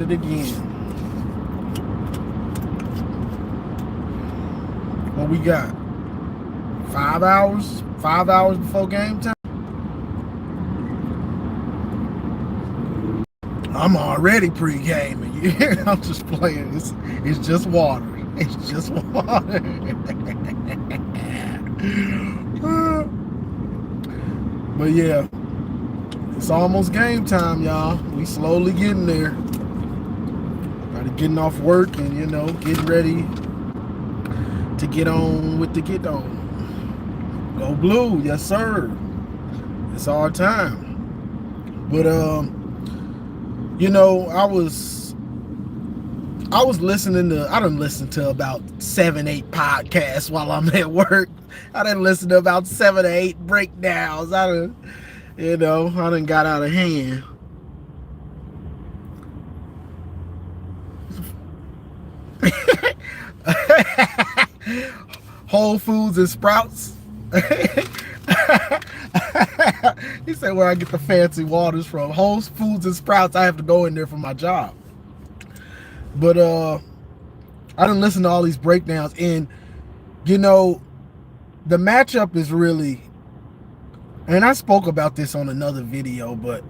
it again. What we got? 5 hours? 5 hours before game time? I'm already pre-gaming. I'm just playing. It's just water. It's just water. But yeah, it's almost game time, y'all. We slowly getting there. Gotta getting off work and getting ready to get on with the get on. Go blue, yes sir. It's our time. But I was listening to, I done listened to about 7-8 podcasts while I'm at work. I done listened to about 7 or 8 breakdowns. I done got out of hand. Whole Foods and Sprouts. He said where I get the fancy waters from. Whole Foods and Sprouts, I have to go in there for my job. But I done listen to all these breakdowns, and the matchup is really, and I spoke about this on another video, but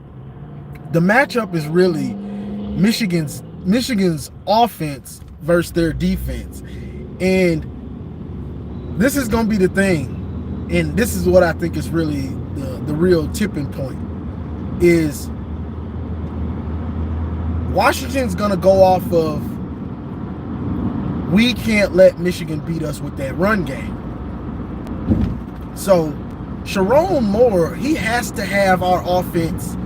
the matchup is really Michigan's offense versus their defense. And this is going to be the thing, and this is what I think is really the real tipping point, is Washington's going to go off of, we can't let Michigan beat us with that run game. So Sherrone Moore, he has to have our offense,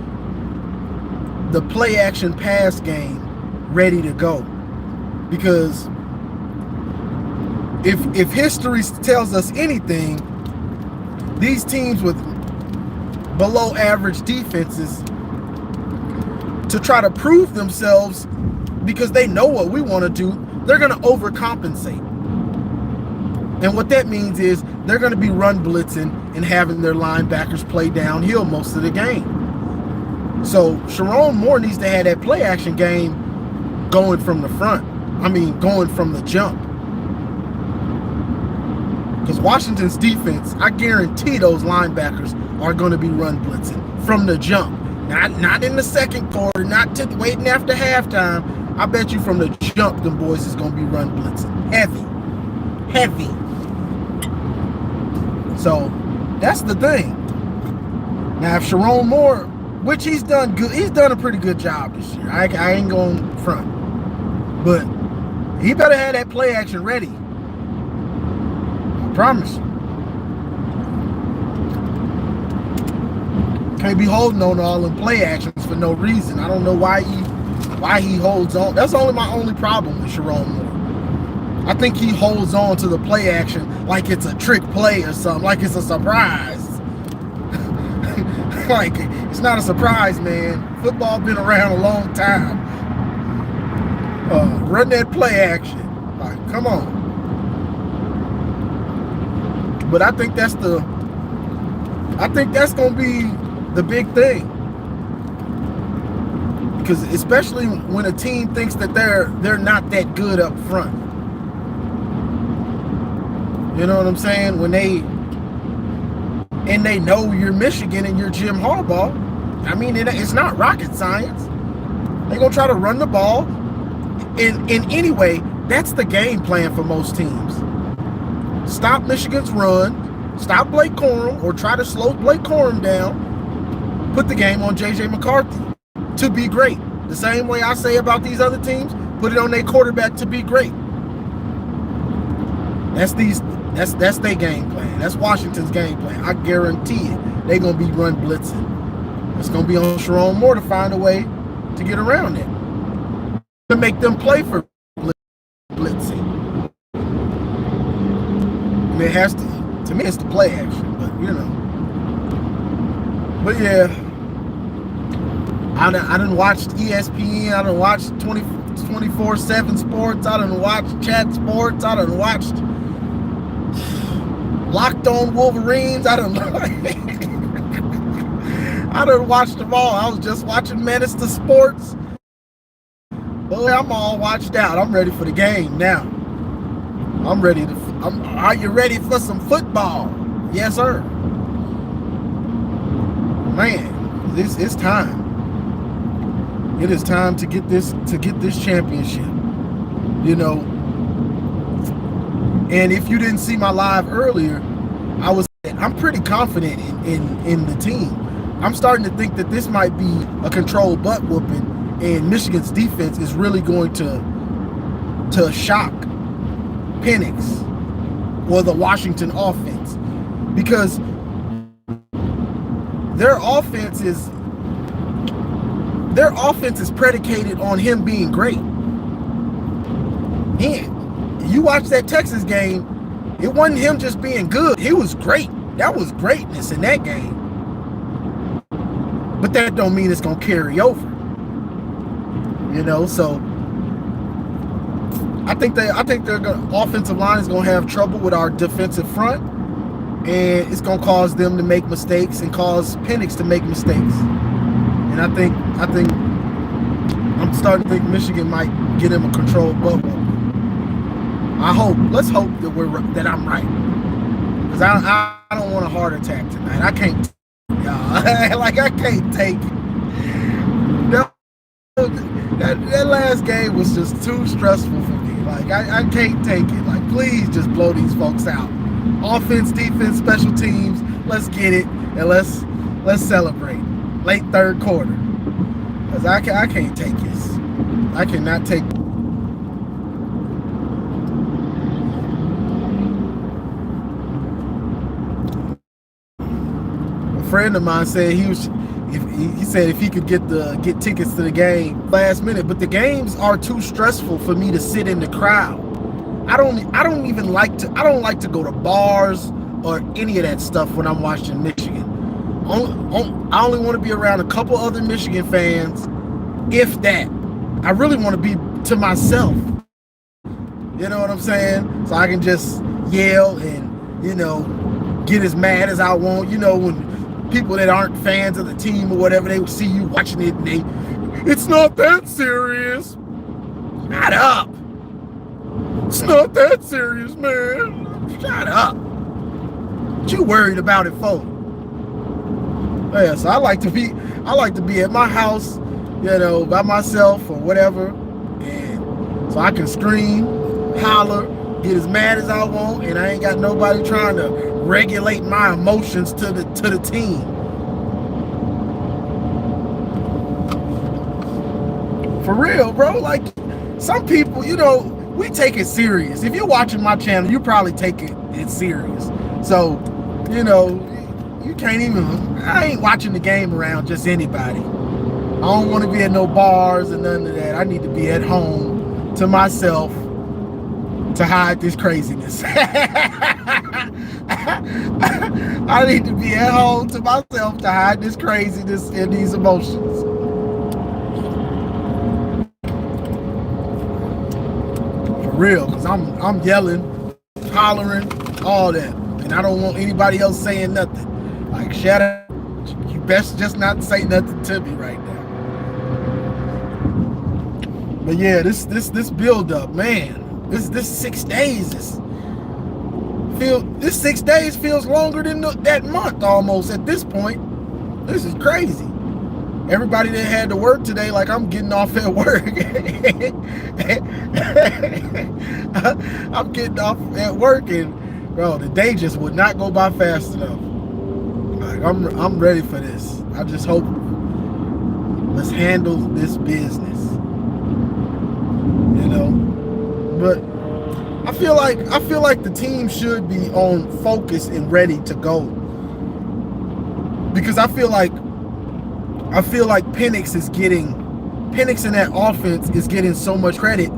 the play action pass game, ready to go. Because if history tells us anything, these teams with below average defenses, to try to prove themselves, because they know what we want to do, they're going to overcompensate. And what that means is they're going to be run blitzing and having their linebackers play downhill most of the game. So Sherrone Moore needs to have that play action game going from the front. Going from the jump. Because Washington's defense, I guarantee those linebackers are going to be run blitzing from the jump. Not in the second quarter, not waiting after halftime. I bet you from the jump, them boys is going to be run blitzing. Heavy. So that's the thing. Now, if Sherrone Moore, which he's done good, he's done a pretty good job this year. I ain't going front. But he better have that play action ready. I promise you. Can't be holding on to all them play actions for no reason. I don't know why he holds on. That's my only problem with Sherrone Moore. I think he holds on to the play action like it's a trick play or something, like it's a surprise. Like, it's not a surprise, man. Football been around a long time. Run that play action. Like, come on. But I think that's going to be the big thing. Because especially when a team thinks that they're not that good up front. You know what I'm saying? When they know you're Michigan and you're Jim Harbaugh, it's not rocket science. They're going to try to run the ball. And anyway, that's the game plan for most teams. Stop Michigan's run, stop Blake Corum, or try to slow Blake Corum down, put the game on J.J. McCarthy to be great. The same way I say about these other teams, put it on their quarterback to be great. That's their game plan. That's Washington's game plan. I guarantee it. They're going to be run blitzing. It's going to be on Sherrone Moore to find a way to get around it. To make them play for blitzing. It has to me, it's the play action, but But yeah, I done watched ESPN, I done watched 24/7 Sports, I done watched Chat Sports, I done watched Locked On Wolverines, I done watched them all. I was just watching Menace to Sports. Boy, I'm all watched out. I'm ready for the game now. I'm ready to. Are you ready for some football? Yes, sir. Man, it's time. It is time to get this championship. You know. And if you didn't see my live earlier, I'm pretty confident in the team. I'm starting to think that this might be a controlled butt whooping, and Michigan's defense is really going to shock Penix or the Washington offense, because their offense is predicated on him being great. And you watch that Texas game, it wasn't him just being good. He was great. That was greatness in that game. But that don't mean it's going to carry over. You know, so I think their offensive line is going to have trouble with our defensive front, and it's going to cause them to make mistakes and cause Penix to make mistakes. And I think I'm starting to think Michigan might get him a controlled butt whooping. Let's hope that I'm right, because I don't want a heart attack tonight. I can't, y'all. Like, I can't take it. That last game was just too stressful for me. Like, I can't take it. Like, please just blow these folks out. Offense, defense, special teams. Let's get it, and let's celebrate. Late third quarter, because I can't take this. I cannot take. A friend of mine said he said if he could get tickets to the game last minute, but the games are too stressful for me to sit in the crowd. I don't like to go to bars or any of that stuff when I'm watching Michigan. I only want to be around a couple other Michigan fans, if that. I really want to be to myself. You know what I'm saying? So I can just yell and, you know, get as mad as I want. You know, when people that aren't fans of the team or whatever, they will see you watching it and it's not that serious. Shut up. It's not that serious, man. Shut up. What you worried about it for? Yeah, so I like to be at my house, you know, by myself or whatever, and so I can scream, holler, get as mad as I want, and I ain't got nobody trying to regulate my emotions to the team. For real, bro. Like, some people, you know, we take it serious. If you're watching my channel, you probably take it serious. So, you know, you can't even. I ain't watching the game around just anybody. I don't want to be at no bars and none of that. I need to be at home to myself to hide this craziness. I need to be at home to myself to hide this craziness and these emotions. For real, because I'm yelling, hollering, all that. And I don't want anybody else saying nothing. Like, shut up. You best just not say nothing to me right now. But yeah, this build up, man. This 6 days this 6 days feels longer than that month almost at this point. This is crazy. Everybody that had to work today, like, I'm getting off at work. I'm getting off at work, and bro, the day just would not go by fast enough. Like, I'm ready for this. I just hope let's handle this business. You know? But I feel like the team should be on focus and ready to go. Because I feel like Penix in that offense is getting so much credit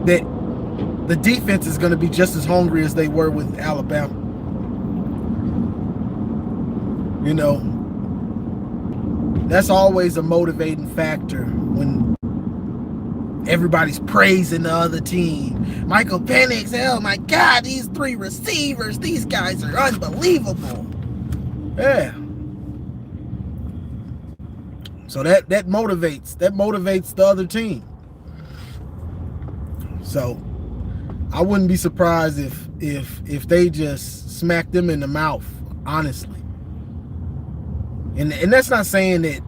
that the defense is going to be just as hungry as they were with Alabama. You know, that's always a motivating factor when everybody's praising the other team. Michael Penix, oh my God, these 3 receivers, these guys are unbelievable. Yeah. So that motivates the other team. So I wouldn't be surprised if they just smack them in the mouth, honestly. And that's not saying that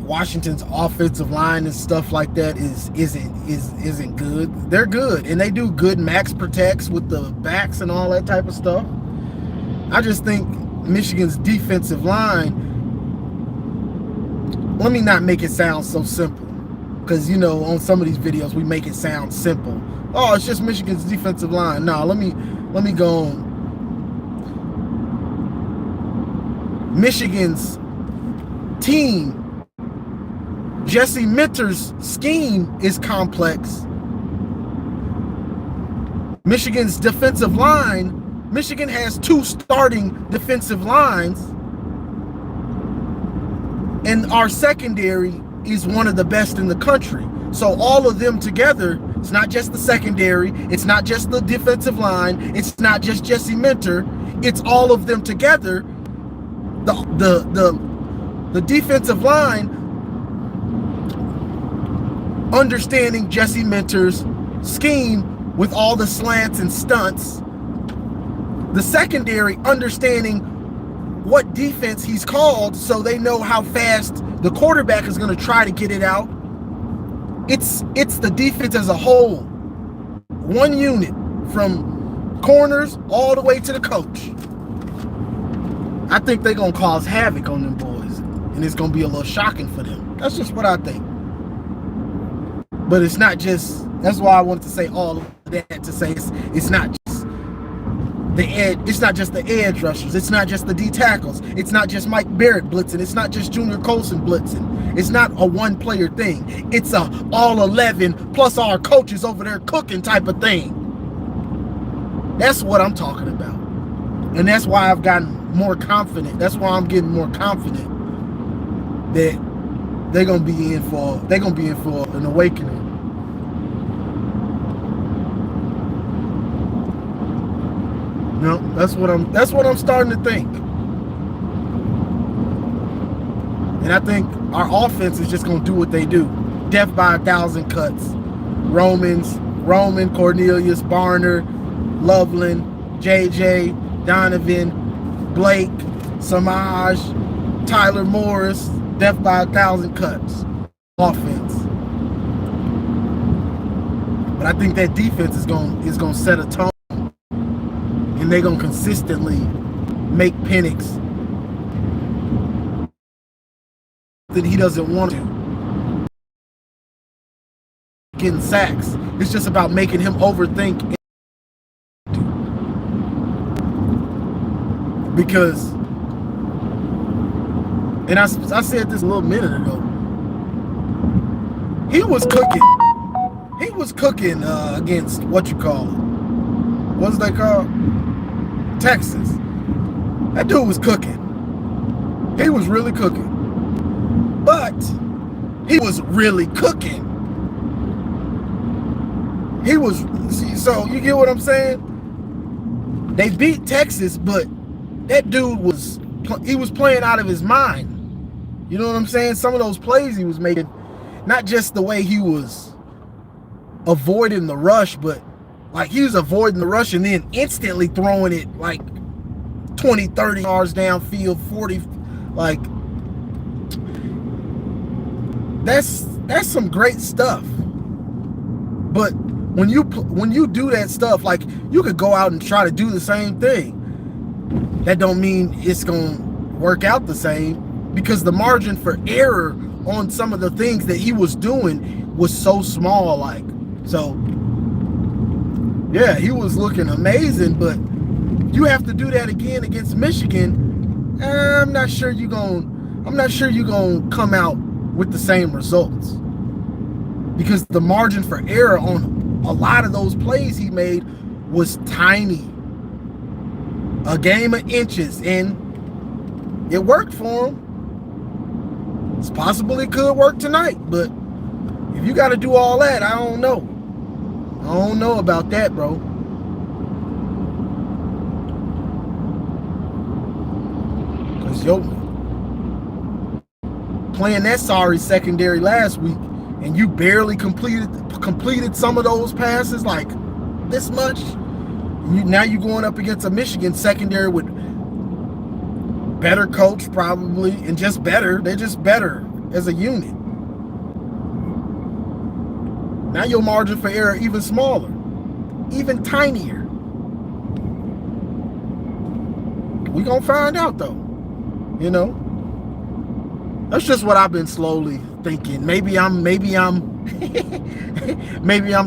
Washington's offensive line and stuff like that isn't good. They're good, and they do good max protects with the backs and all that type of stuff. I just think Michigan's defensive line, let me not make it sound so simple, because on some of these videos we make it sound simple. Oh, it's just Michigan's defensive line. No, let me go on. Michigan's team, Jesse Minter's scheme is complex. Michigan's defensive line, Michigan has 2 starting defensive lines, and our secondary is one of the best in the country. So all of them together, it's not just the secondary, it's not just the defensive line, it's not just Jesse Minter, it's all of them together. The defensive line, understanding Jesse Minter's scheme with all the slants and stunts. The secondary, understanding what defense he's called so they know how fast the quarterback is going to try to get it out. It's the defense as a whole. One unit from corners all the way to the coach. I think they're going to cause havoc on them boys, and it's going to be a little shocking for them. That's just what I think. But it's not just, that's why I wanted to say all of that, to say it's not just it's not just the edge rushers, it's not just the D tackles, it's not just Mike Barrett blitzing, it's not just Junior Colson blitzing. It's not a one player thing. It's a all 11 plus our coaches over there cooking type of thing. That's what I'm talking about. And that's why I've gotten more confident. That's why I'm getting more confident that they're gonna be in for an awakening. No, that's what I'm starting to think. And I think our offense is just gonna do what they do. Death by 1,000 cuts. Roman, Cornelius, Barner, Loveland, JJ, Donovan, Blake, Samaj, Tyler Morris, death by 1,000 cuts. Offense. But I think that defense is gonna set a tone, and they're gonna consistently make Penix that he doesn't want to. Getting sacks. It's just about making him overthink. Because, and I said this a little minute ago, he was cooking. He was cooking against what's they called? Texas. That dude was cooking. He was really cooking. But he was really cooking. So you get what I'm saying? They beat Texas, but that dude was playing out of his mind. You know what I'm saying? Some of those plays he was making, not just the way he was avoiding the rush, but like he was avoiding the rush and then instantly throwing it like 20, 30 yards downfield, 40. Like, that's some great stuff. But when you do that stuff, like, you could go out and try to do the same thing. That don't mean it's gonna work out the same, because the margin for error on some of the things that he was doing was so small. Like, so yeah, he was looking amazing, but you have to do that again against Michigan. I'm not sure you're gonna come out with the same results, because the margin for error on a lot of those plays he made was tiny. A game of inches, and it worked for him. It's possible it could work tonight, but if you got to do all that, I don't know. I don't know about that, bro. Because playing that sorry secondary last week and you barely completed some of those passes, like this much, now you're going up against a Michigan secondary with better coach probably, and just better. They're just better as a unit. Now your margin for error even smaller, even tinier. We gonna find out though, you know. That's just what I've been slowly thinking. Maybe I'm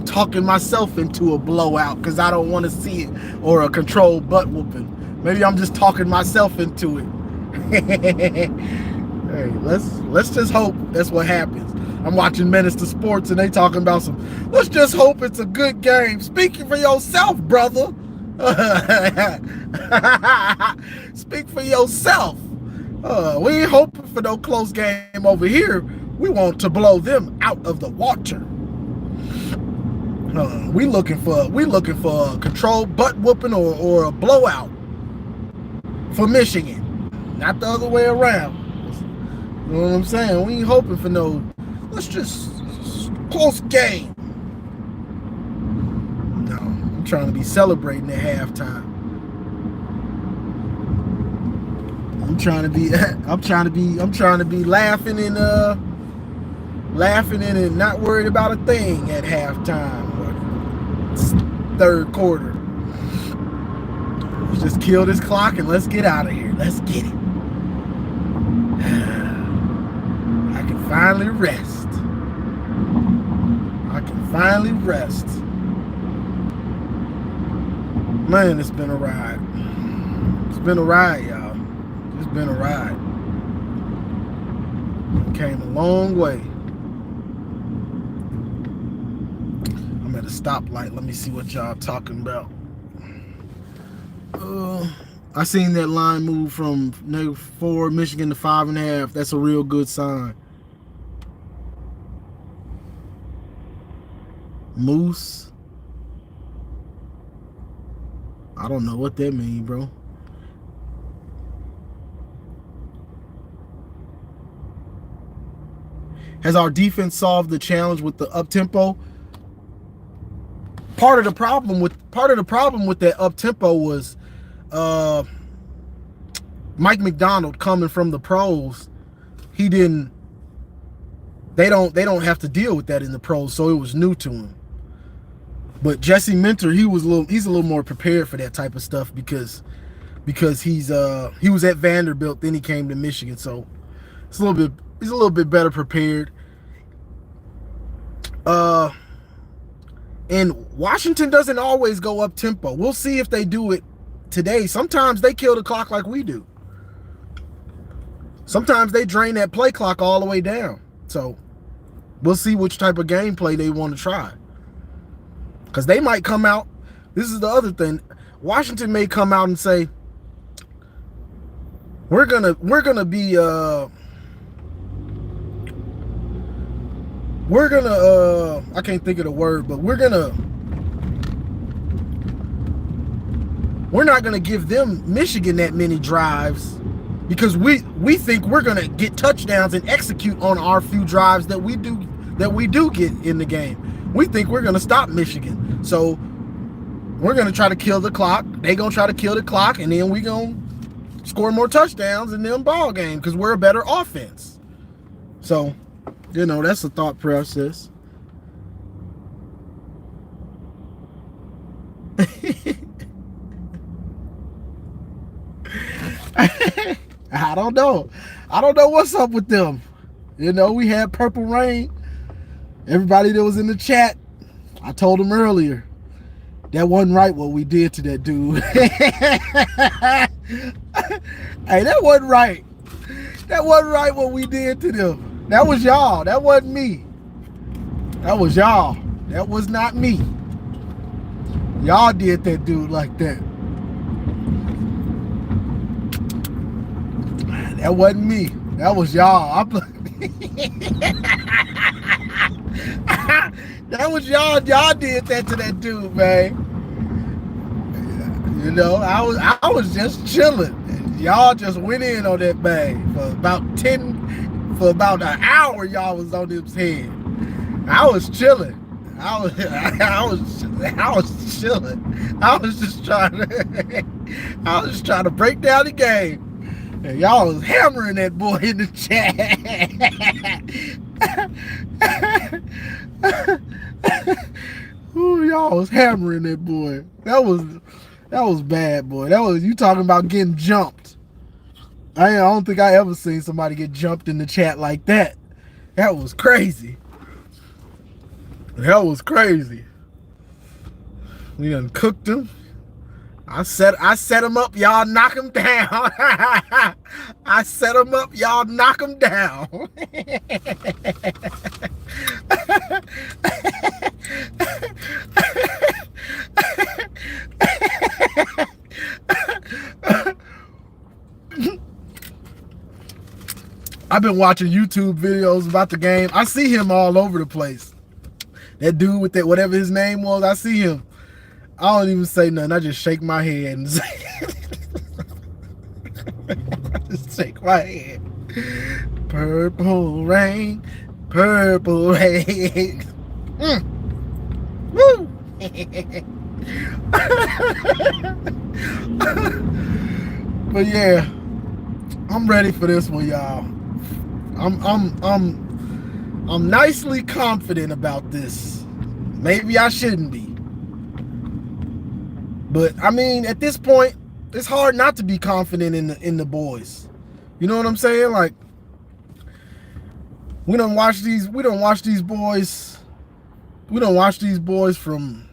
talking myself into a blowout because I don't want to see it, or a controlled butt whooping. Maybe I'm just talking myself into it. Hey, let's just hope that's what happens. I'm watching Menace to Sports and they talking about some, let's just hope it's a good game. Speaking for yourself, brother. Speak for yourself. We ain't hoping for no close game over here. We want to blow them out of the water. We looking for a controlled butt whooping or a blowout for Michigan, not the other way around. You know what I'm saying? We ain't hoping for no, let's just close game. No, I'm trying to be celebrating at halftime. I'm trying to be laughing and not worried about a thing at halftime or third quarter. Let's just kill this clock and let's get out of here. Let's get it. I can finally rest. Man, it's been a ride. It's been a ride, y'all. It's been a ride. Came a long way. I'm at a stoplight. Let me see what y'all talking about. I seen that line move from -4 Michigan to 5.5. That's a real good sign. Moose. I don't know what that means, bro. Has our defense solved the challenge with the up tempo? Part of the problem with that up tempo was Mike Macdonald coming from the pros. They don't have to deal with that in the pros, so it was new to him. But Jesse Minter, he's a little more prepared for that type of stuff because he was at Vanderbilt, then he came to Michigan, so he's a little bit better prepared. And Washington doesn't always go up tempo. We'll see if they do it today. Sometimes they kill the clock like we do. Sometimes they drain that play clock all the way down. So we'll see which type of gameplay they want to try. Because they might come out. This is the other thing. Washington may come out and say, we're gonna be I can't think of the word, but we're not gonna give them Michigan that many drives because we think we're gonna get touchdowns and execute on our few drives that we do get in the game. We think we're gonna stop Michigan, so we're gonna try to kill the clock. They gonna try to kill the clock, and then we gonna score more touchdowns in them ball game because we're a better offense. So, you know, that's the thought process. I don't know what's up with them. You know, we had Purple Rain. Everybody that was in the chat, I told them earlier, that wasn't right what we did to that dude. Hey, that wasn't right. That wasn't right what we did to them. That was y'all. That wasn't me. That was y'all. That was not me. Y'all did that dude like that. That wasn't me. That was y'all. That was y'all. Y'all did that to that dude, man. You know, I was just chilling. Y'all just went in on that bang for about an hour. Y'all was on his head. I was chilling. I was chilling. I was just trying to break down the game. And y'all was hammering that boy in the chat. Ooh, y'all was hammering that boy. That was bad, boy. That was you talking about getting jumped. I don't think I ever seen somebody get jumped in the chat like that. That was crazy. That was crazy. We done cooked him. I set him up, y'all knock him down. I set him up, y'all knock him down. I've been watching YouTube videos about the game. I see him all over the place. That dude with that, whatever his name was, I see him. I don't even say nothing. I just shake my head and say, just shake my head. Purple rain, purple rain. Woo! But yeah, I'm ready for this one, y'all. I'm nicely confident about this. Maybe I shouldn't be. But I mean, at this point, it's hard not to be confident in the boys. You know what I'm saying? Like, we don't watch these boys. We don't watch these boys from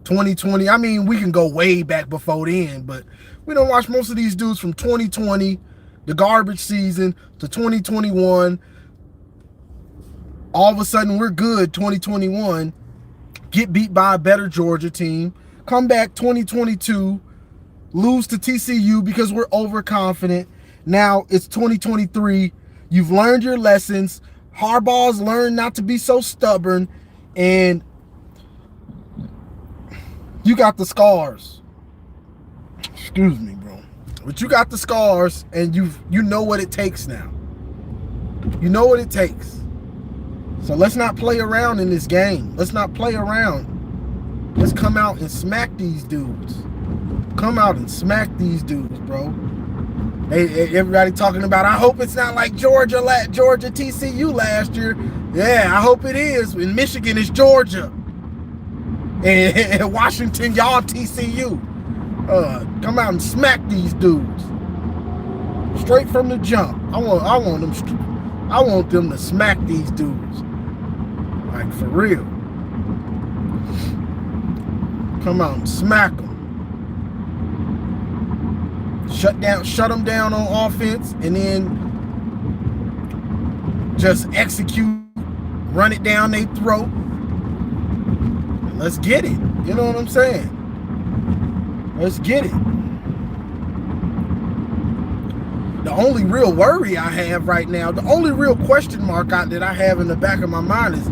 2020. I mean, we can go way back before then, but we don't watch most of these dudes from 2020, the garbage season, to 2021. All of a sudden, we're good 2021. Get beat by a better Georgia team. Come back 2022, lose to TCU because we're overconfident. Now it's 2023. You've learned your lessons. Harbaugh's learned not to be so stubborn, and you got the scars. Excuse me, bro. But you got the scars, and you know what it takes now. You know what it takes. So let's not play around in this game. Let's not play around. Let's come out and smack these dudes. Come out and smack these dudes, bro. Everybody talking about, I hope it's not like Georgia TCU last year. Yeah, I hope it is. In Michigan, it's Georgia. And Washington, y'all TCU. Come out and smack these dudes. Straight from the jump. I want them to smack these dudes. Like, for real. Come out and smack them. Shut them down on offense, and then just execute, run it down their throat. And let's get it. You know what I'm saying? Let's get it. The only real worry I have right now, the only real question mark that I have in the back of my mind is,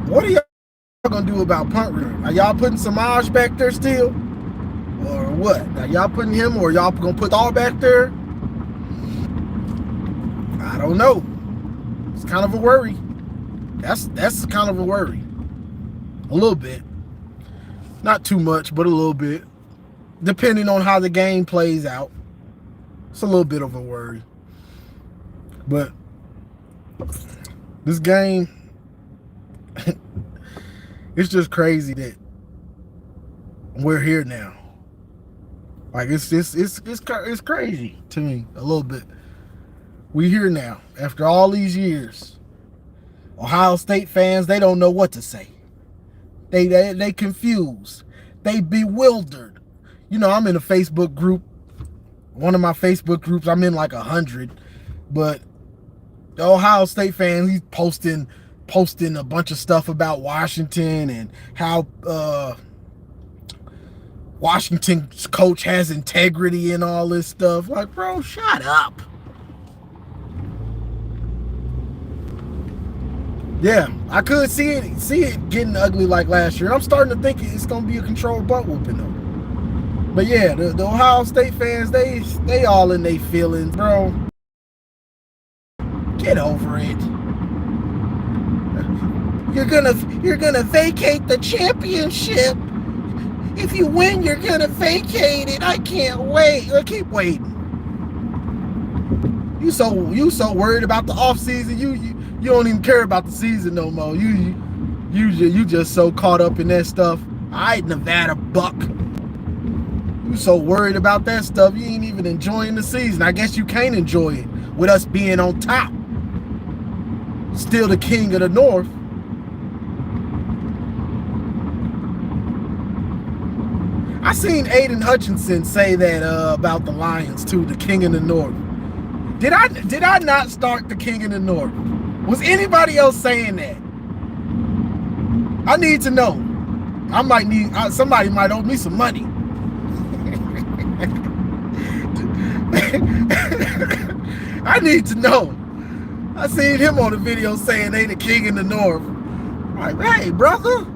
what are y'all gonna do about punt return? Are y'all putting Samaj back there still, or what? Are y'all putting him, or y'all gonna put all back there? I don't know. It's kind of a worry. That's kind of a worry. A little bit, not too much, but a little bit, depending on how the game plays out. It's a little bit of a worry. But this game, it's just crazy that we're here now. Like, it's crazy to me a little bit. We here now after all these years. Ohio State fans, they don't know what to say. They confused. They bewildered. You know, I'm in a Facebook group. One of my Facebook groups, I'm in like 100, but the Ohio State fans, he's posting a bunch of stuff about Washington and how Washington's coach has integrity and all this stuff. Like, bro, shut up. Yeah, I could see it getting ugly like last year. I'm starting to think it's gonna be a controlled butt whooping though. But yeah, the Ohio State fans, they all in their feelings, bro. Get over it. You're gonna vacate the championship. If you win, you're gonna vacate it. I can't wait. I keep waiting. You so worried about the off season. You don't even care about the season no more. You just so caught up in that stuff. All right, Nevada Buck. You so worried about that stuff. You ain't even enjoying the season. I guess you can't enjoy it with us being on top. Still the king of the North. I seen Aiden Hutchinson say that about the Lions too, the king of the North. Did I not start the king of the North? Was anybody else saying that? I need to know. I might need somebody might owe me some money. I need to know. I seen him on the video saying they the king in the North. I'm like, hey, brother.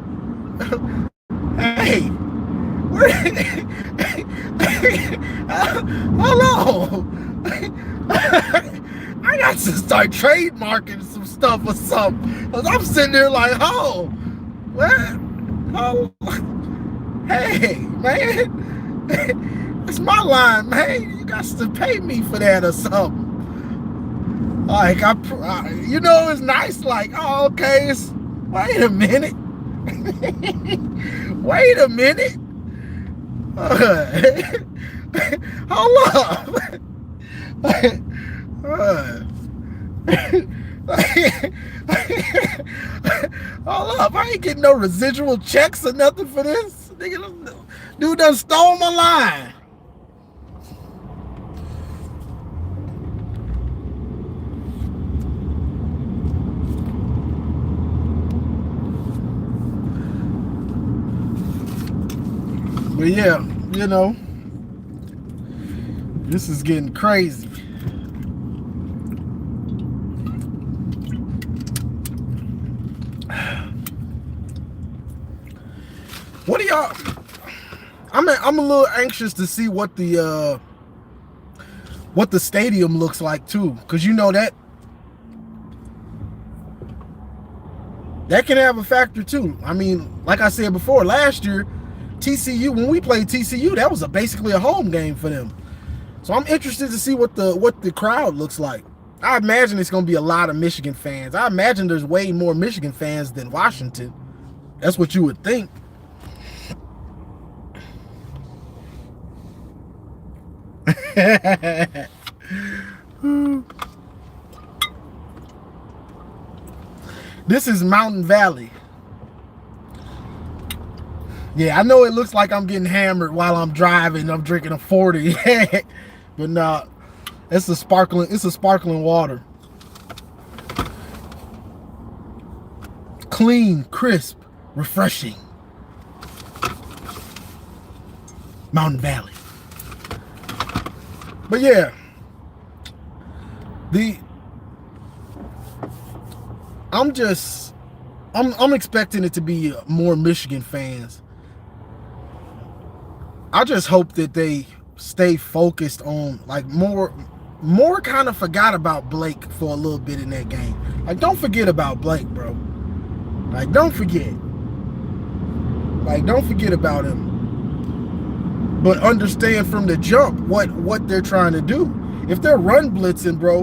Hey. Hold on. I got to start trademarking some stuff or something. Cause I'm sitting there like, oh, what? Oh, hey, man. It's my line, man. You got to pay me for that or something. Like, you know, it's nice. Like, oh, okay. Wait a minute. Wait a minute. Hold up. Hold up. I ain't getting no residual checks or nothing for this. Dude done stole my line. But yeah, you know, this is getting crazy. What do y'all? I'm a little anxious to see what the stadium looks like too, because you know that can have a factor too. I mean, like I said before, last year, TCU, when we played TCU, that was basically a home game for them. So I'm interested to see what the crowd looks like. I imagine it's going to be a lot of Michigan fans. I imagine there's way more Michigan fans than Washington. That's what you would think. This is Mountain Valley. Yeah, I know it looks like I'm getting hammered while I'm driving. I'm drinking a 40. But nah, it's a sparkling water. Clean, crisp, refreshing. Mountain Valley. But yeah, I'm expecting it to be more Michigan fans. I just hope that they stay focused on, like, more kind of forgot about Blake for a little bit in that game. Like, don't forget about Blake, bro. Like, don't forget. Like, don't forget about him. But understand from the jump what they're trying to do. If they're run blitzing, bro.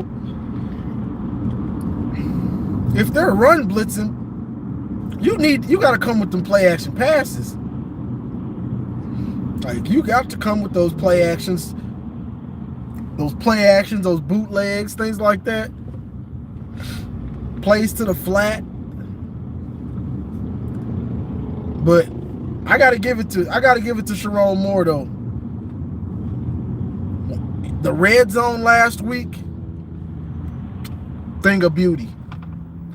If they're run blitzing, you got to come with them play action passes. Like, you got to come with those play actions, those bootlegs, things like that. Plays to the flat. But I gotta give it to Sherrone Moore though. The red zone last week, thing of beauty.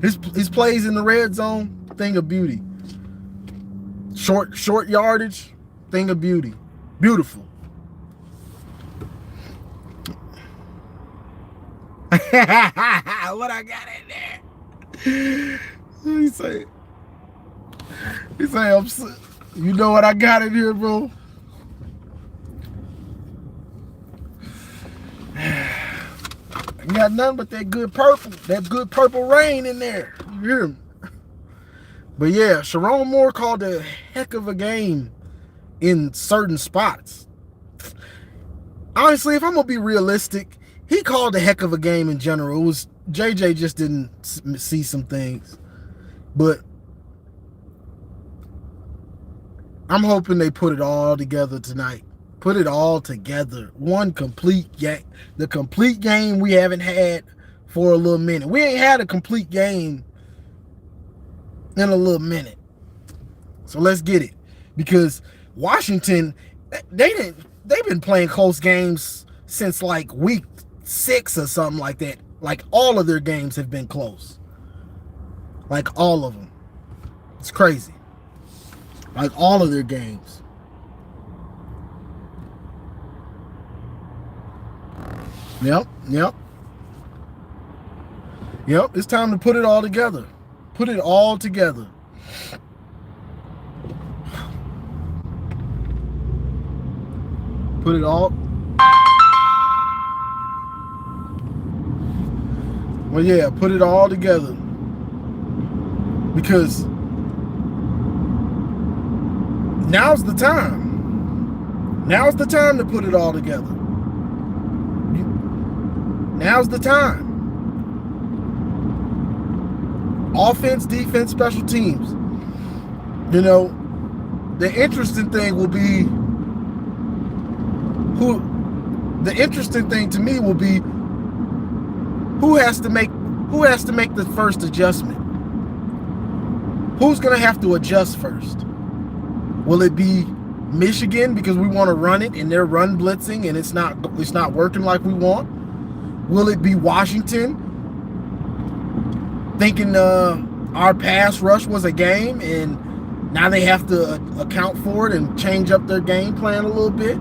His plays in the red zone, thing of beauty. Short yardage, thing of beauty. Beautiful. What I got in there? He say, you know what I got in here, bro? I got nothing but that good purple rain in there. You hear me? But yeah, Sharon Moore called a heck of a game in certain spots. Honestly, if I'm gonna be realistic, he called a heck of a game in general. It was JJ just didn't see some things, but I'm hoping they put it all together tonight. Put it all together. One complete game. The complete game we haven't had for a little minute. We ain't had a complete game in a little minute. So let's get it. Because Washington, they've been playing close games since like week 6 or something like that. Like all of their games have been close. Like all of them. It's crazy. Like all of their games. Yep. It's time to put it all together. Put it all together. Put it all. Well, yeah, put it all together. Because now's the time. Now's the time to put it all together. Now's the time. Offense, defense, special teams. You know, the interesting thing will be the interesting thing to me will be who has to make the first adjustment. Who's going to have to adjust first? Will it be Michigan because we want to run it and they're run blitzing and it's not working like we want? Will it be Washington thinking our pass rush was a game and now they have to account for it and change up their game plan a little bit?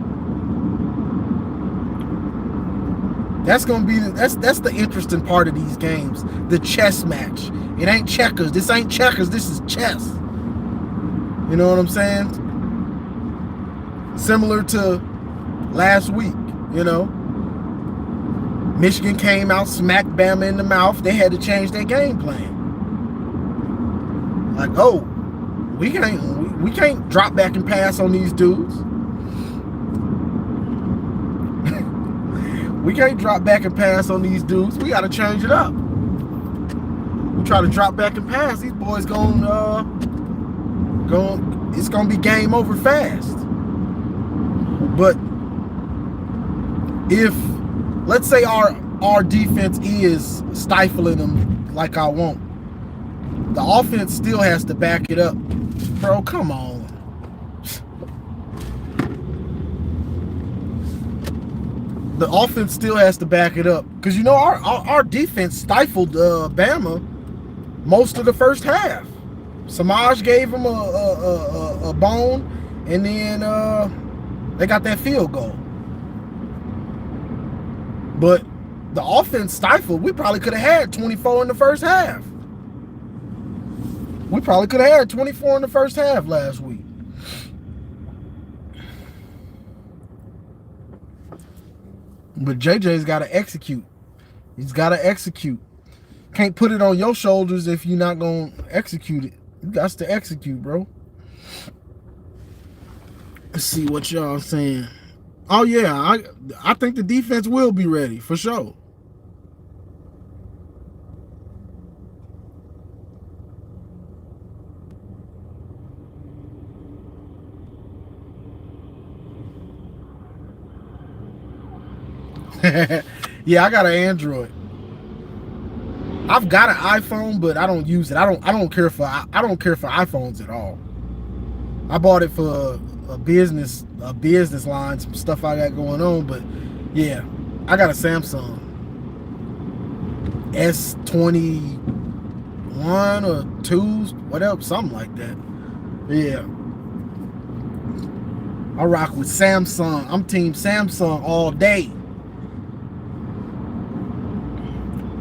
That's gonna be that's the interesting part of these games. The chess match. It ain't checkers. This ain't checkers. This is chess. You know what I'm saying? Similar to last week, you know. Michigan came out, smacked Bama in the mouth. They had to change their game plan. Like, oh, we can't drop back and pass on these dudes. We can't drop back and pass on these dudes. We got to change it up. We try to drop back and pass, these boys it's gonna be game over fast. But if, let's say our defense is stifling them like I want, the offense still has to back it up. Bro, come on. The offense still has to back it up. Because, you know, our defense stifled Bama most of the first half. Samaj gave them a bone, and then they got that field goal. But the offense stifled. We probably could have had 24 in the first half. We probably could have had 24 in the first half last week. But JJ's got to execute. He's got to execute. Can't put it on your shoulders if you're not going to execute it. You got to execute, bro. Let's see what y'all saying. Oh, yeah. I think the defense will be ready, for sure. Yeah, I got an Android. I've got an iPhone, but I don't use it. I don't care for iPhones at all. I bought it for a business line, some stuff I got going on. But yeah, I got a Samsung S21 or 2, whatever, something like that. Yeah, I rock with Samsung. I'm team Samsung all day.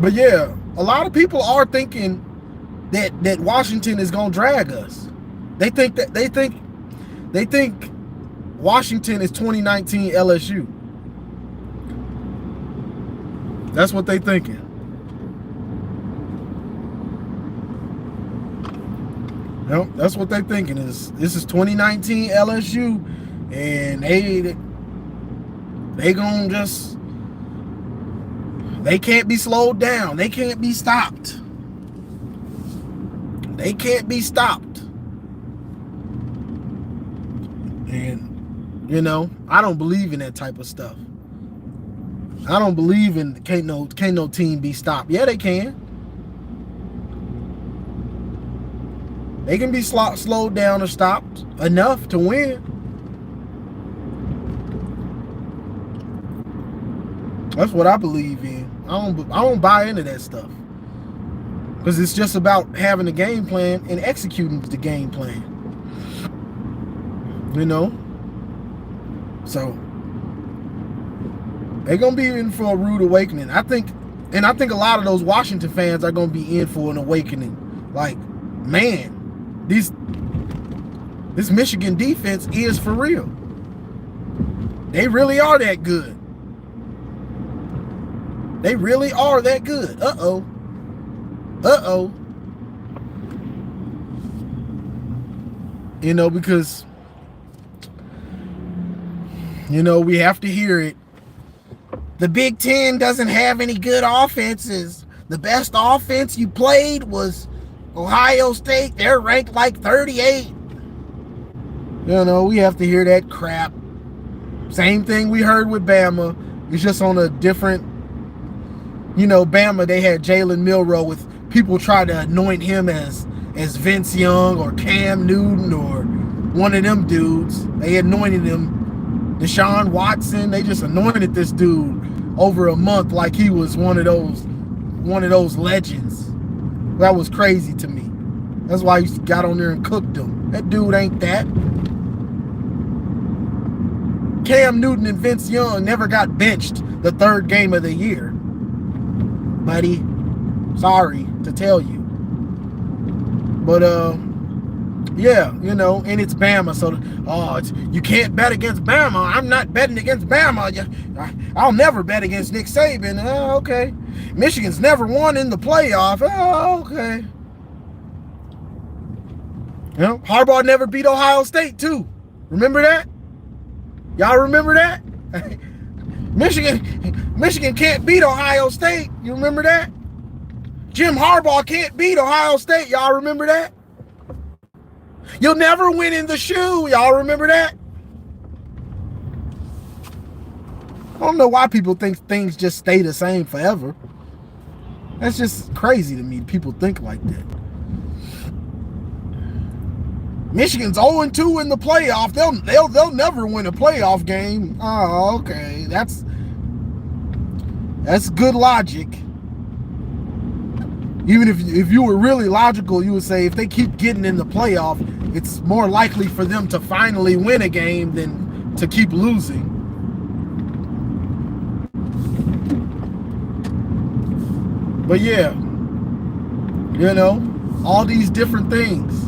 But yeah, a lot of people are thinking that Washington is gonna drag us. They think Washington is 2019 LSU. That's what they thinking. Nope, that's what they're thinking is this is 2019 LSU, and they gonna just, they can't be slowed down. They can't be stopped. They can't be stopped. And you know, I don't believe in that type of stuff. I don't believe in can't no team be stopped. Yeah, they can. They can be slowed down or stopped enough to win. That's what I believe in. I don't buy into that stuff, because it's just about having a game plan and executing the game plan. You know, so they're gonna be in for a rude awakening. I think a lot of those Washington fans are gonna be in for an awakening. Like, man, this Michigan defense is for real. They really are that good. They really are that good. Uh-oh. Uh-oh. You know, because, you know, we have to hear it. The Big Ten doesn't have any good offenses. The best offense you played was Ohio State. They're ranked like 38. You know, we have to hear that crap. Same thing we heard with Bama. It's just on a different, you know, Bama, they had Jalen Milroe with people try to anoint him as Vince Young or Cam Newton or one of them dudes. They anointed him. Deshaun Watson, they just anointed this dude over a month like he was one of those legends. That was crazy to me. That's why he got on there and cooked him. That dude ain't that. Cam Newton and Vince Young never got benched the third game of the year. Buddy, sorry to tell you. But, yeah, you know, and it's Bama. So, you can't bet against Bama. I'm not betting against Bama. I'll never bet against Nick Saban. Oh, okay. Michigan's never won in the playoff. Oh, okay. You know, Harbaugh never beat Ohio State, too. Remember that? Y'all remember that? Michigan can't beat Ohio State. You remember that? Jim Harbaugh can't beat Ohio State. Y'all remember that? You'll never win in the shoe. Y'all remember that? I don't know why people think things just stay the same forever. That's just crazy to me. People think like that. Michigan's 0-2 in the playoff. They'll never win a playoff game. Oh, okay. That's good logic. Even if you were really logical, you would say if they keep getting in the playoff, it's more likely for them to finally win a game than to keep losing. But yeah, you know, all these different things.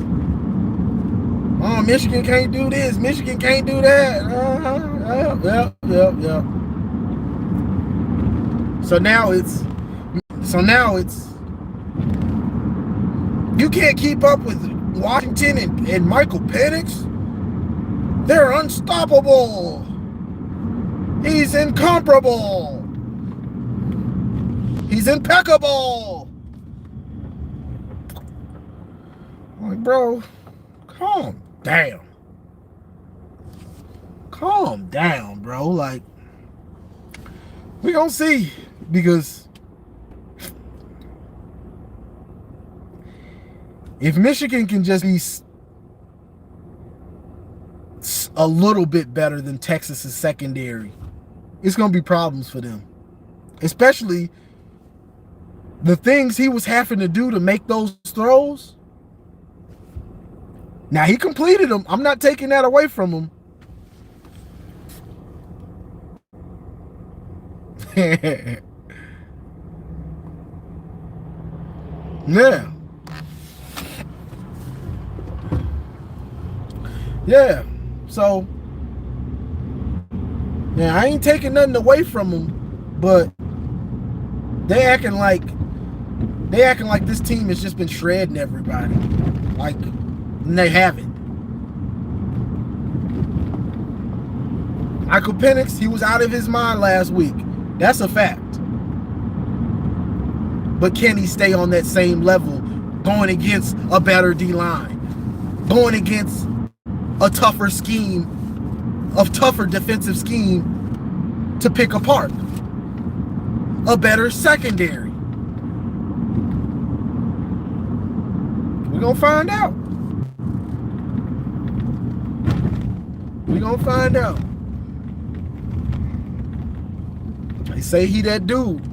Oh, Michigan can't do this. Michigan can't do that. Yep. So now it's you can't keep up with Washington and Michael Penix. They're unstoppable. He's incomparable. He's impeccable. I'm like, bro, calm down. Calm down, bro. Like, we gonna see, because if Michigan can just be a little bit better than Texas's secondary, it's gonna be problems for them. Especially the things he was having to do to make those throws. Now, he completed them. I'm not taking that away from him. Yeah. So, yeah, I ain't taking nothing away from them, but they acting like this team has just been shredding everybody. Like, and they haven't. Michael Penix, he was out of his mind last week. That's a fact. But can he stay on that same level going against a better D-line, going against a tougher scheme, a tougher defensive scheme to pick apart, a better secondary? We're going to find out. We're going to find out. They say he that dude.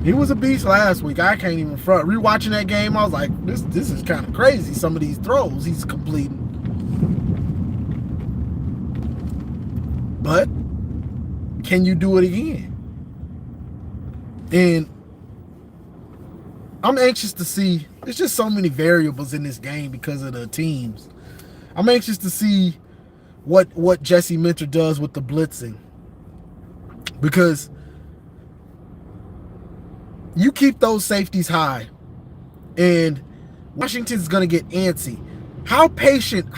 He was a beast last week. I can't even front. Rewatching that game, I was like, this is kind of crazy. Some of these throws he's completing. But can you do it again? And I'm anxious to see. There's just so many variables in this game because of the teams. I'm anxious to see what Jesse Minter does with the blitzing. Because you keep those safeties high and Washington's going to get antsy. How patient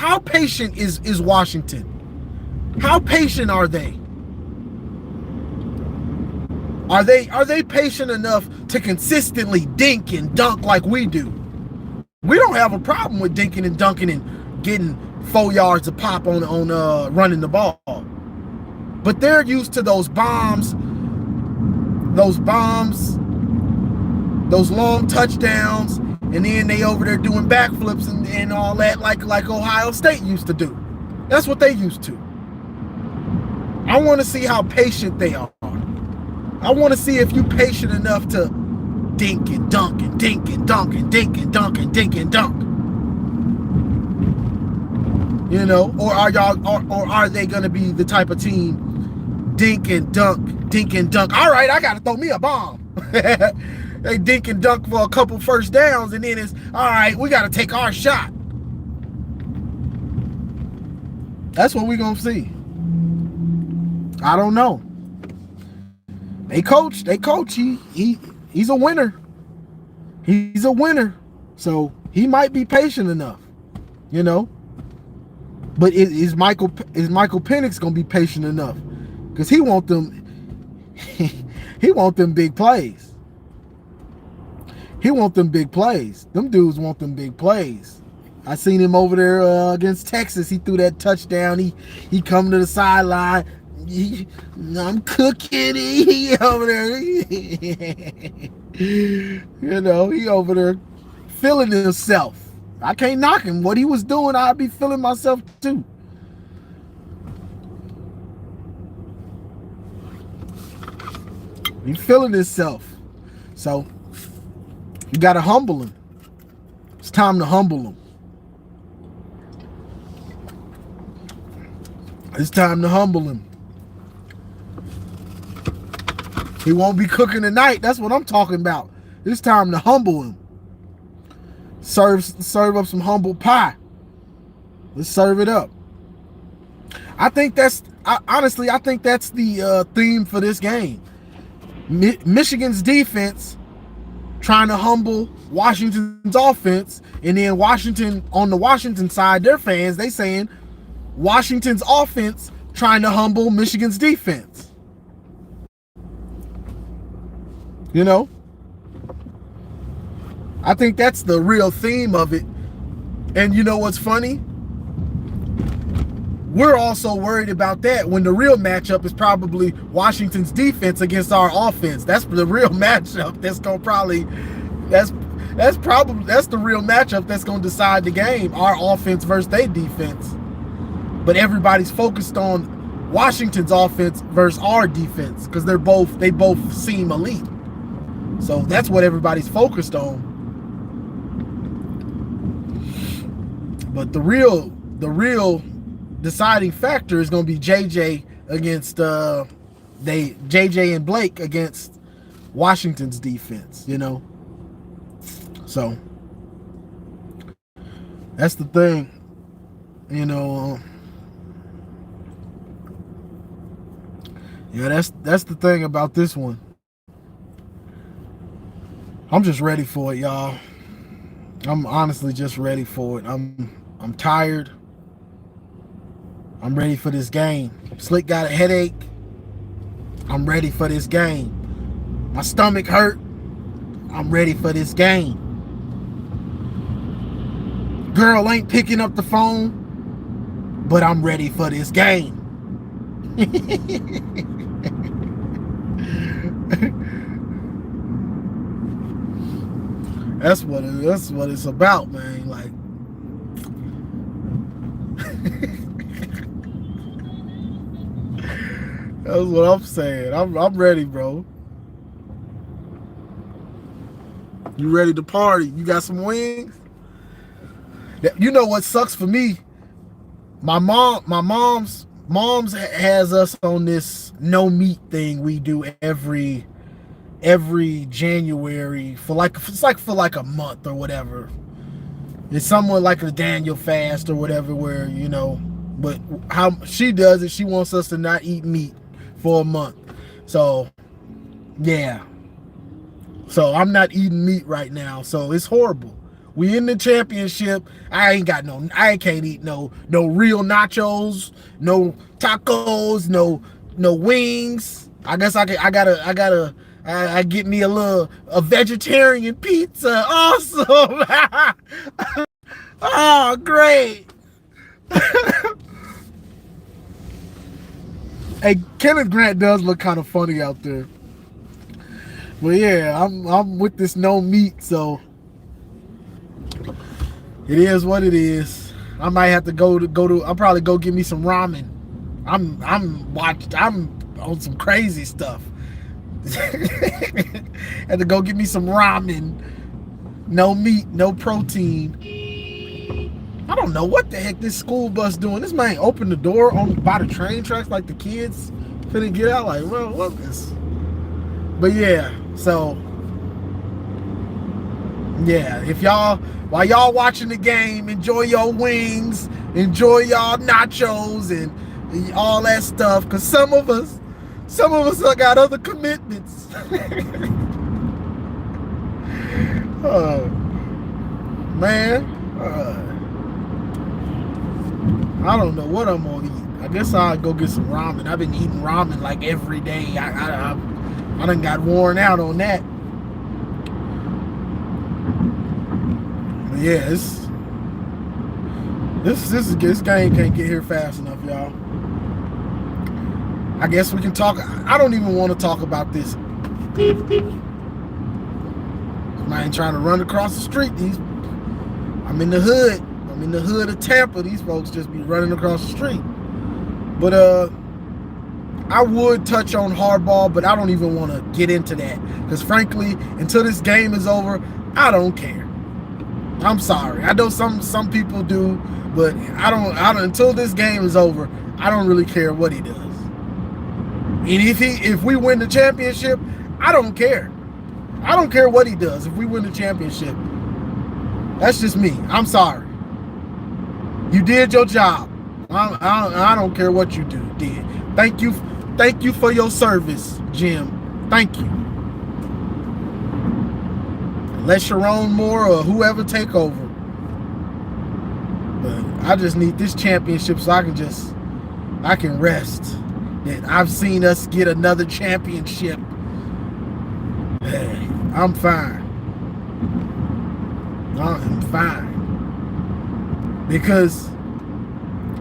is Washington? How patient are they? Are they patient enough to consistently dink and dunk like we do? We don't have a problem with dinking and dunking and getting 4 yards a pop on running the ball. But they're used to those bombs, those long touchdowns, and then they over there doing backflips and all that like Ohio State used to do. That's what they used to. I want to see how patient they are. I want to see if you're patient enough to dink and dunk and dink and dunk and dink and dunk and dink and dunk. You know, or are they going to be the type of team dink and dunk? All right, I got to throw me a bomb. They dink and dunk for a couple first downs, and then it's, all right, we got to take our shot. That's what we're going to see. I don't know. They coach. He's a winner. He's a winner. So he might be patient enough, you know. But is Michael Penix going to be patient enough? Because he want them big plays. He want them big plays. Them dudes want them big plays. I seen him over there against Texas. He threw that touchdown. He come to the sideline. I'm cooking. He over there. You know, he over there feeling himself. I can't knock him. What he was doing, I'd be feeling myself too. He's feeling himself. So you got to humble him. It's time to humble him. It's time to humble him. He won't be cooking tonight. That's what I'm talking about. It's time to humble him. Serve up some humble pie. Let's serve it up. I think that's the theme for this game. Michigan's defense trying to humble Washington's offense, and then Washington, on the Washington side, their fans, they saying Washington's offense trying to humble Michigan's defense. You know? I think that's the real theme of it. And you know what's funny? We're also worried about that when the real matchup is probably Washington's defense against our offense. That's the real matchup that's going to probably, that's the real matchup that's going to decide the game, our offense versus their defense. But everybody's focused on Washington's offense versus our defense because they both seem elite. So that's what everybody's focused on. But the real deciding factor is going to be JJ against JJ and Blake against Washington's defense, you know. So that's the thing, you know. Yeah, that's the thing about this one. I'm just ready for it, y'all. I'm honestly just ready for it. I'm tired. I'm ready for this game. Slick got a headache. I'm ready for this game. My stomach hurt. I'm ready for this game. Girl ain't picking up the phone, but I'm ready for this game. That's what it's about, man. Like that's what I'm saying. I'm ready, bro. You ready to party? You got some wings? You know what sucks for me? My mom's has us on this no meat thing we do every January for like a month or whatever. It's somewhat like a Daniel fast or whatever, where but how she does it, she wants us to not eat meat for a month. So yeah, so I'm not eating meat right now, so it's horrible. We in the championship. I can't eat no real nachos, no tacos, no wings. I guess I get me a vegetarian pizza. Awesome. Oh, great. Hey, Kenneth Grant does look kind of funny out there. But yeah, I'm with this no meat, so it is what it is. I might have to go to. I'll probably go get me some ramen. I'm on some crazy stuff. Had to go get me some ramen. No meat, no protein. I don't know what the heck this school bus doing. This man opened the door by the train tracks like the kids couldn't get out. Like, well, what this? But yeah, so yeah, while y'all watching the game, enjoy your wings, enjoy y'all nachos and all that stuff, because some of us got other commitments. Man, I don't know what I'm gonna eat. I guess I'll go get some ramen. I've been eating ramen like every day. I done got worn out on that. But yeah, this game can't get here fast enough, y'all. I guess we can talk. I don't even want to talk about this. Man trying to run across the street. I'm in the hood. I'm in the hood of Tampa. These folks just be running across the street. But I would touch on Harbaugh, but I don't even want to get into that, because frankly, until this game is over, I don't care. I'm sorry. I know some people do, but I don't until this game is over, I don't really care what he does. And if we win the championship, I don't care. I don't care what he does if we win the championship. That's just me. I'm sorry. You did your job. I don't care what you did. Thank you for your service, Jim. Thank you. Let Sharon Moore or whoever take over. But I just need this championship so I can rest. That I've seen us get another championship. Hey, I'm fine. I'm fine. Because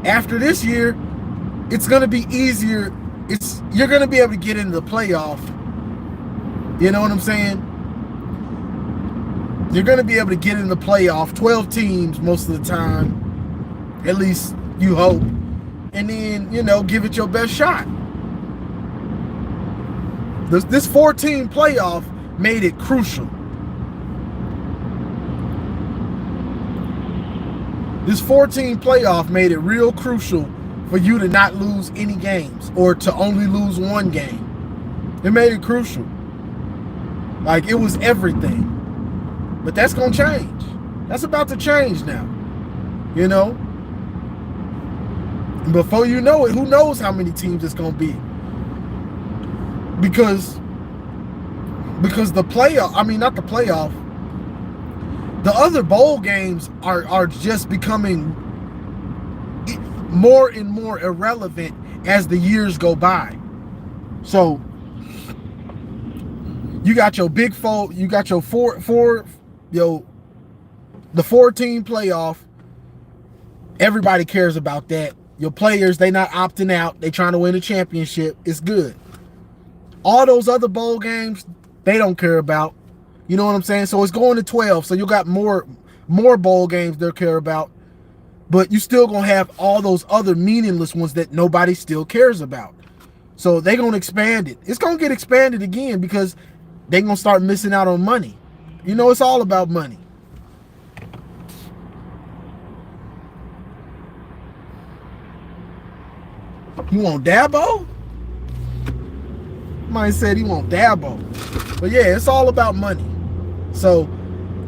after this year, it's going to be easier. You're going to be able to get into the playoff. You know what I'm saying? You're going to be able to get in the playoff, 12 teams most of the time, at least you hope, and then, give it your best shot. This 14 playoff made it crucial. This 14 playoff made it real crucial for you to not lose any games or to only lose one game. It made it crucial. Like, it was everything. But that's going to change. That's about to change now. Before you know it, who knows how many teams it's going to be. Because the playoff, not the playoff, the other bowl games are just becoming more and more irrelevant as the years go by. So you got your big four, you got your the 4-team playoff. Everybody cares about that. Your players, they not opting out. They trying to win a championship. It's good. All those other bowl games, they don't care about. You know what I'm saying? So it's going to 12. So you got more bowl games they'll care about. But you still going to have all those other meaningless ones that nobody still cares about. So they're going to expand it. It's going to get expanded again because they're going to start missing out on money. You know, it's all about money. You want Dabo? Somebody said he want Dabo. But yeah, it's all about money. So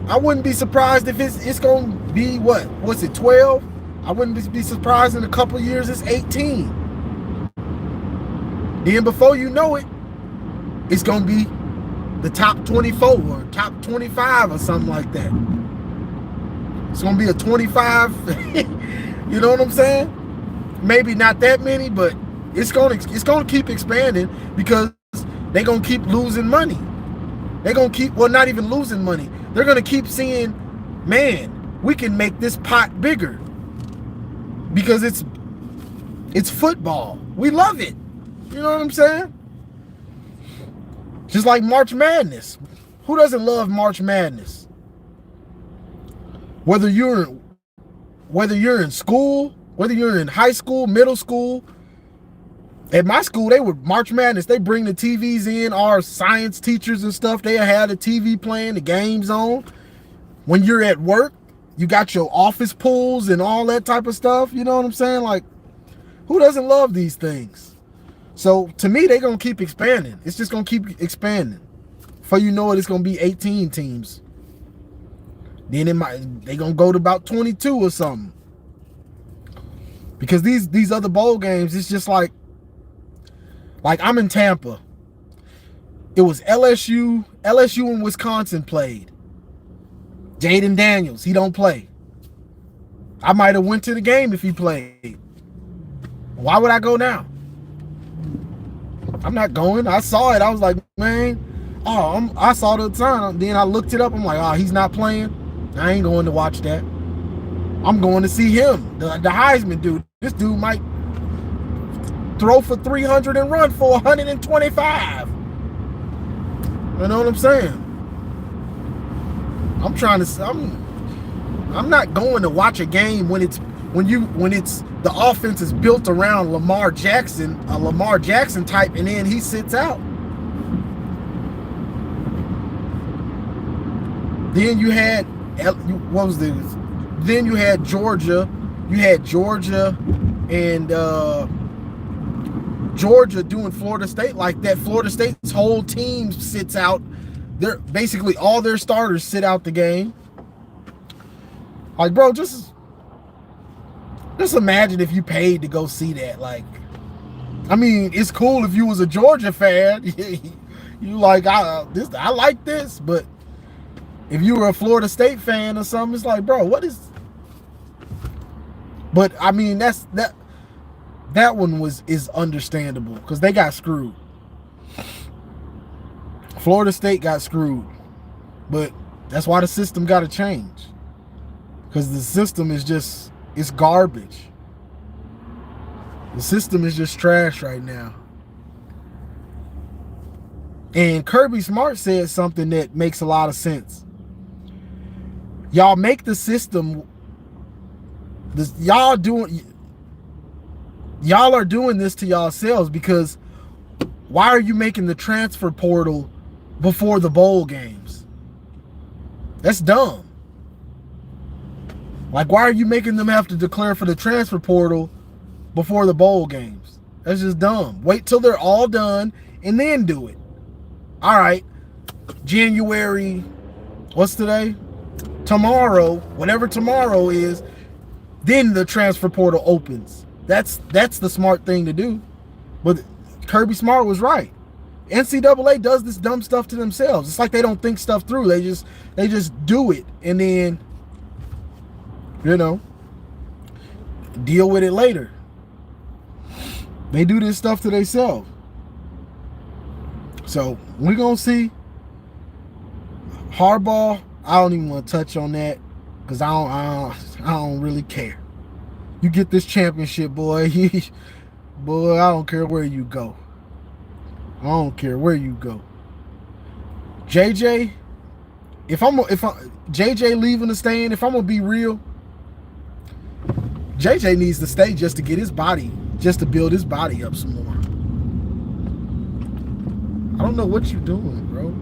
I wouldn't be surprised if it's going to be, what's it, 12? I wouldn't be surprised in a couple of years it's 18. Then before you know it, it's going to be the top 24 or top 25 or something like that. It's going to be a 25. You know what I'm saying? Maybe not that many, but it's going to keep expanding because they're going to keep losing money. They're going to keep, well, not even losing money. They're going to keep seeing, man, we can make this pot bigger because it's football. We love it. You know what I'm saying? Just like March Madness. Who doesn't love March Madness? Whether you're in school, whether you're in high school, middle school. At my school, they would March Madness. They bring the TVs in, our science teachers and stuff. They had a TV playing, the games on. When you're at work, you got your office pools and all that type of stuff. You know what I'm saying? Like, who doesn't love these things? So to me, they're going to keep expanding. It's just going to keep expanding. Before you know it, it's going to be 18 teams. Then they're going to go to about 22 or something. Because these other bowl games, it's just like I'm in Tampa. It was LSU and Wisconsin played. Jaden Daniels, he don't play. I might have went to the game if he played. Why would I go now? I'm not going. I saw it. I was like, man, I saw the time. Then I looked it up. I'm like, he's not playing. I ain't going to watch that. I'm going to see him, the Heisman dude. This dude might throw for 300 and run for 125. You know what I'm saying? I'm not going to watch a game when the offense is built around Lamar Jackson, a Lamar Jackson type, and then he sits out. Then you had Then you had Georgia. You had Georgia and Georgia doing Florida State like that. Florida State's whole team sits out. They're basically all their starters sit out the game. Like, bro, just imagine if you paid to go see that. Like, I mean, it's cool if you was a Georgia fan. You like, I like this, but if you were a Florida State fan or something, it's like, bro, what is? But I mean, that one is understandable because they got screwed. Florida State got screwed, but that's why the system got to change because the system is it's garbage. The system is just trash right now. And Kirby Smart said something that makes a lot of sense. Y'all make the system. Y'all are doing this to yourselves because why are you making the transfer portal before the bowl games? That's dumb. Like, why are you making them have to declare for the transfer portal before the bowl games? That's just dumb. Wait till they're all done and then do it. All right, January, what's today? Tomorrow, whatever tomorrow is, then the transfer portal opens. That's the smart thing to do. But Kirby Smart was right. NCAA does this dumb stuff to themselves. It's like they don't think stuff through. They just do it and then, you know, deal with it later. They do this stuff to themselves. So we're gonna see. Harbaugh, I don't even want to touch on that because I don't really care. You get this championship, boy. Boy, I don't care where you go. I don't care where you go. JJ, if JJ leaving to staying, if I'm gonna be real, JJ needs to stay just to get his body, just to build his body up some more. I don't know what you're doing, bro.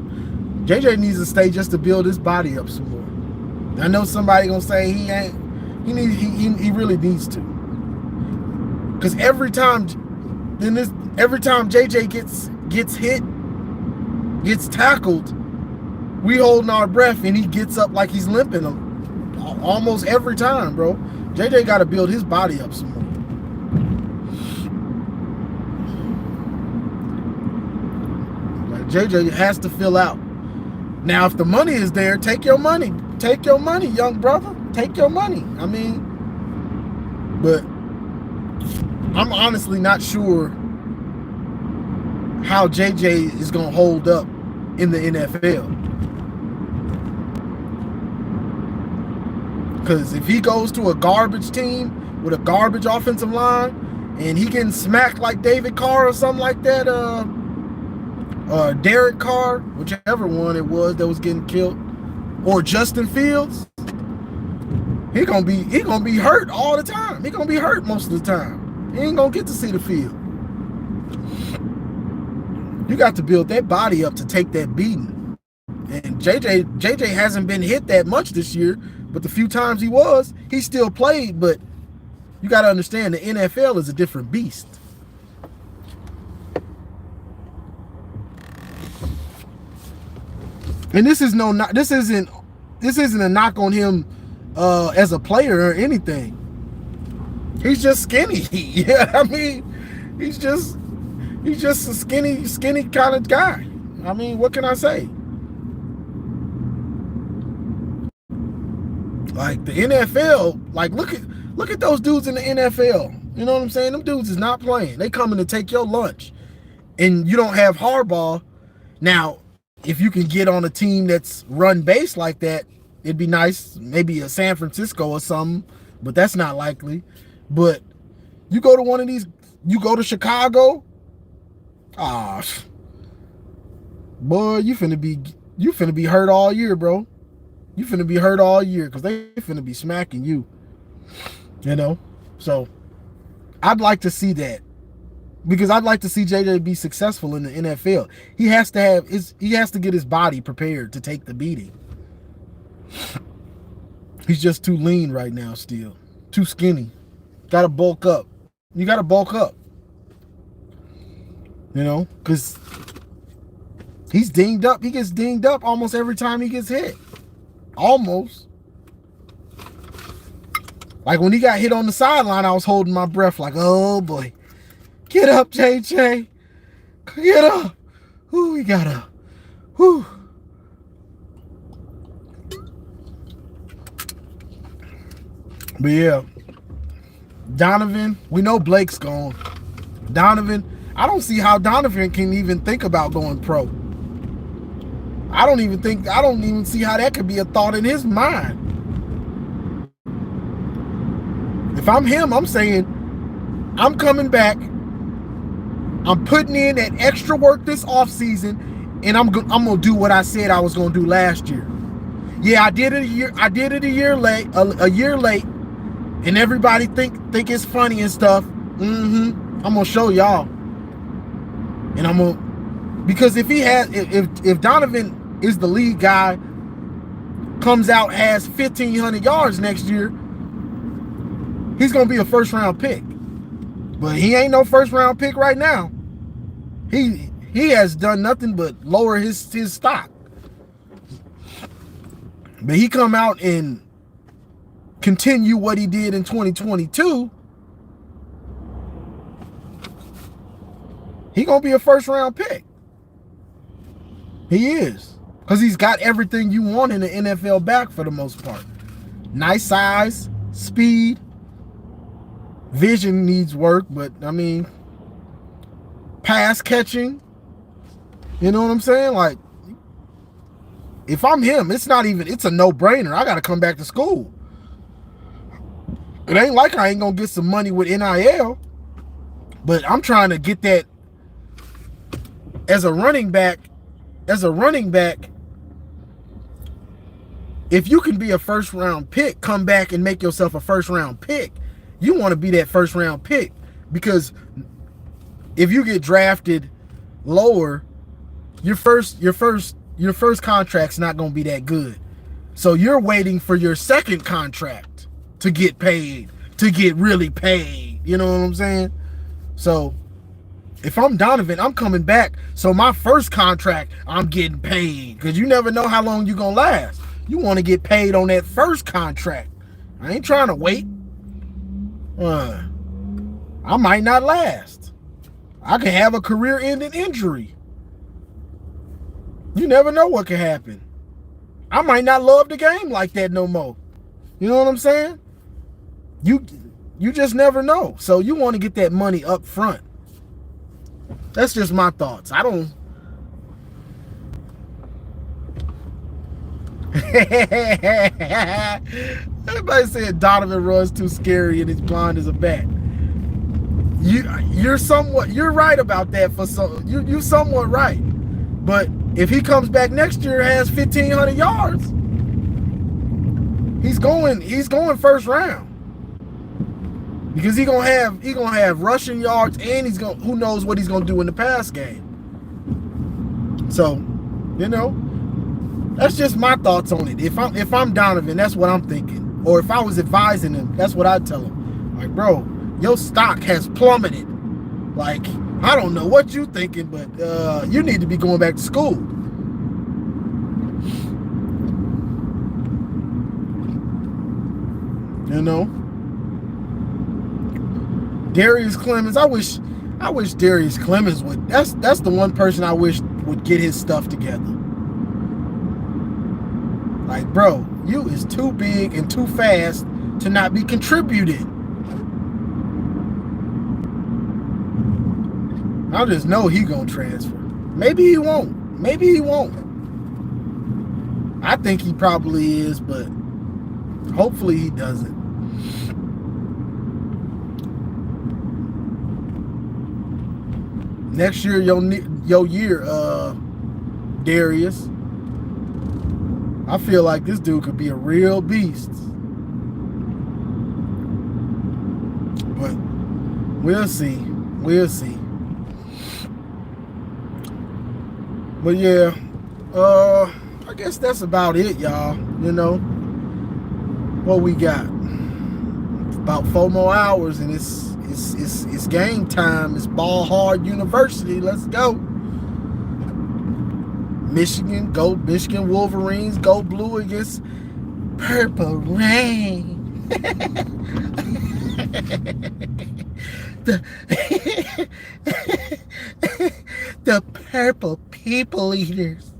JJ needs to stay just to build his body up some more. I know somebody gonna say he ain't. He really needs to. Cause every time JJ gets hit, gets tackled, we holding our breath and he gets up like he's limping almost every time, bro. JJ got to build his body up some more. Like JJ has to fill out. Now, if the money is there, take your money. Take your money, young brother. Take your money. I mean, but I'm honestly not sure how JJ is going to hold up in the NFL. Because if he goes to a garbage team with a garbage offensive line and he getting smacked like David Carr or something like that, Derek Carr, whichever one it was that was getting killed, or Justin Fields, he gonna be hurt all the time. He gonna be hurt most of the time. He ain't gonna get to see the field. You got to build that body up to take that beating. And JJ hasn't been hit that much this year, but the few times he still played. But you got to understand, the NFL is a different beast. And this isn't a knock on him as a player or anything. He's just skinny. Yeah, I mean, he's just a skinny kind of guy. I mean, what can I say? Like the NFL, like look at those dudes in the NFL. You know what I'm saying? Them dudes is not playing. They coming to take your lunch. And you don't have Harbaugh. Now, if you can get on a team that's run base like that, it'd be nice. Maybe a San Francisco or something, but that's not likely. But you go to one of these, you go to Chicago, boy, you finna be hurt all year, bro. You finna be hurt all year because they finna be smacking you. You know? So I'd like to see that. Because I'd like to see JJ be successful in the NFL. He has to get his body prepared to take the beating. He's just too lean right now still. Too skinny. Gotta bulk up. You gotta bulk up. You know, because he's dinged up. He gets dinged up almost every time he gets hit. Almost. Like when he got hit on the sideline, I was holding my breath like, oh boy. Get up, JJ. Get up. Ooh, he got up. Whew. But yeah, Donovan, we know Blake's gone. Donovan, I don't see how Donovan can even think about going pro. I don't even see how that could be a thought in his mind. If I'm him, I'm saying, I'm coming back. I'm putting in that extra work this offseason, and I'm gonna do what I said I was gonna do last year. Yeah, I did it a year late, and everybody think it's funny and stuff. I'm gonna show y'all, and because if Donovan is the lead guy, comes out, has 1,500 yards next year, he's gonna be a first round pick. But he ain't no first round pick right now. He has done nothing but lower his stock. But he come out and continue what he did in 2022. He gonna be a first round pick. He is. Because he's got everything you want in the NFL back for the most part. Nice size, speed, vision needs work, but I mean, pass catching, you know what I'm saying? Like, if I'm him, it's a no-brainer. I got to come back to school. It ain't like I ain't going to get some money with NIL, but I'm trying to get that as a running back. If you can be a first-round pick, come back and make yourself a first-round pick. You want to be that first-round pick, because if you get drafted lower, your first contract's not going to be that good. So you're waiting for your second contract to get paid, to get really paid. You know what I'm saying? So if I'm Donovan, I'm coming back. So my first contract, I'm getting paid, because you never know how long you're going to last. You want to get paid on that first contract. I ain't trying to wait. I might not last. I could have a career-ending injury. You never know what could happen. I might not love the game like that no more. You know what I'm saying? You just never know. So you want to get that money up front. That's just my thoughts. I don't... Everybody said Donovan runs too scary and he's blind as a bat. You're right about that. You're somewhat right. But if he comes back next year and has 1,500 yards, he's going first round. Because he gonna have rushing yards, and who knows what he's gonna do in the pass game. So, you know, that's just my thoughts on it. If I'm Donovan, that's what I'm thinking. Or if I was advising him, that's what I'd tell him. Like, bro, your stock has plummeted. Like, I don't know what you thinking, but you need to be going back to school. You know? Darius Clemens, I wish Darius Clemens would. That's the one person I wish would get his stuff together. Like, bro, you is too big and too fast to not be contributing. I just know he gonna transfer. Maybe he won't. I think he probably is, but hopefully he doesn't. Next year, your year, Darius. I feel like this dude could be a real beast. But we'll see. But yeah, I guess that's about it, y'all. You know, what we got? About 4 more hours, and it's game time. It's Ball Hard University. Let's go. Michigan Wolverines, go blue against Purple Rain. the Purple People Eaters.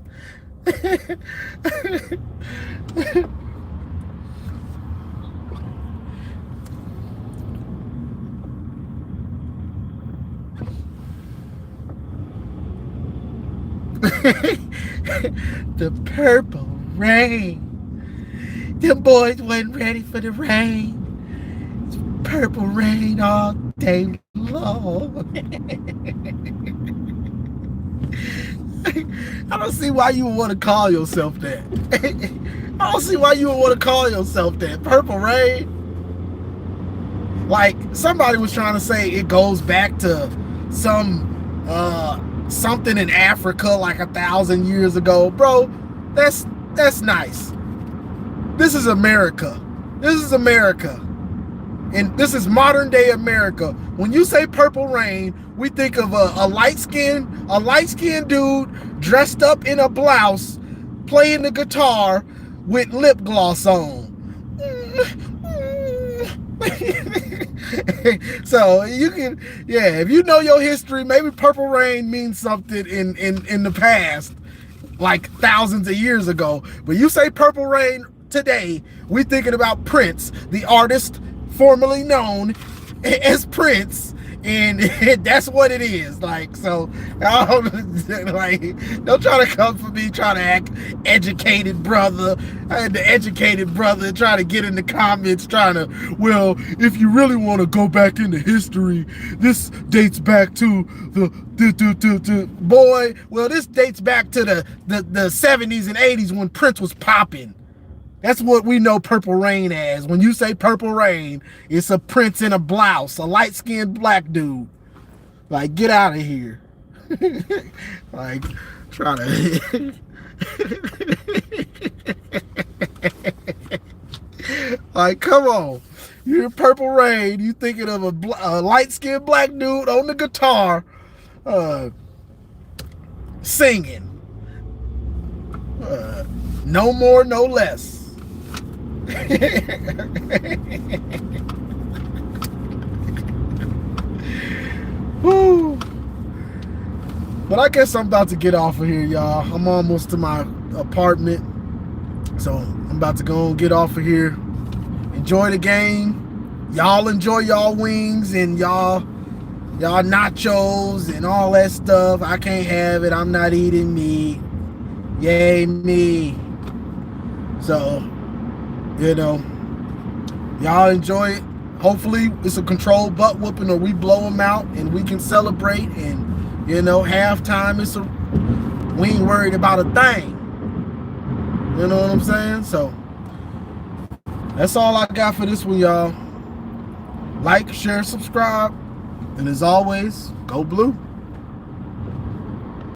The Purple Rain. Them boys wasn't ready for the rain. It's Purple Rain all day long. I don't see why you would want to call yourself that. I don't see why you would want to call yourself that. Purple Rain. Like, somebody was trying to say it goes back to some something in Africa like 1,000 years ago. Bro, that's nice. This is America. And this is modern day America. When you say Purple Rain, we think of a light-skinned dude dressed up in a blouse playing the guitar with lip gloss on. So you can, if you know your history, maybe Purple Rain means something in the past. like thousands of years ago. But you say Purple Rain today, we thinking about Prince, the artist formerly known as Prince, and that's what it is. Like, so don't try to come for me trying to act educated, brother. I had the educated brother trying to get in the comments trying to, well, if you really want to go back into history, this dates back to the boy. Well, this dates back to the 70s and 80s when Prince was popping. That's what we know Purple Rain as. When you say Purple Rain, it's a Prince in a blouse, a light-skinned black dude. Like, get out of here. Like, try to... Like, come on. You're Purple Rain. You thinking of a light-skinned black dude on the guitar singing. No more, no less. Woo. But I guess I'm about to get off of here, y'all. I'm almost to my apartment, so I'm about to go and get off of here. Enjoy the game. Y'all enjoy y'all wings and y'all nachos and all that stuff. I can't have it. I'm not eating meat. Yay me. So, you know, y'all enjoy it. Hopefully it's a controlled butt whooping, or we blow them out and we can celebrate. And, you know, halftime is we ain't worried about a thing. You know what I'm saying? So that's all I got for this one, y'all. Like, share, subscribe, and as always, go blue.